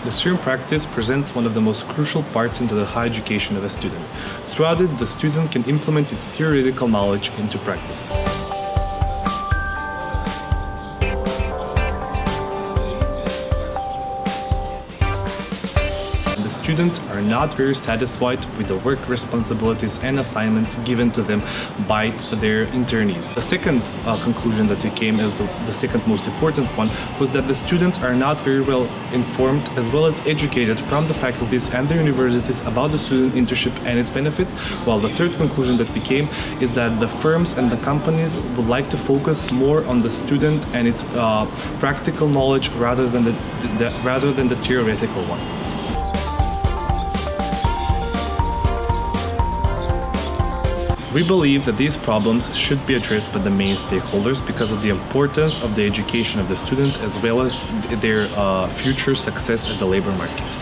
The student practice presents one of the most crucial parts into the higher education of a student. Throughout it, the student can implement its theoretical knowledge into practice. Students are not very satisfied with the work responsibilities and assignments given to them by their internees. The second conclusion that came as the second most important one was that the students are not very well informed as well as educated from the faculties and the universities about the student internship and its benefits, while the third conclusion that became is that the firms and the companies would like to focus more on the student and its practical knowledge rather than the theoretical one. We believe that these problems should be addressed by the main stakeholders because of the importance of the education of the student as well as their future success at the labor market.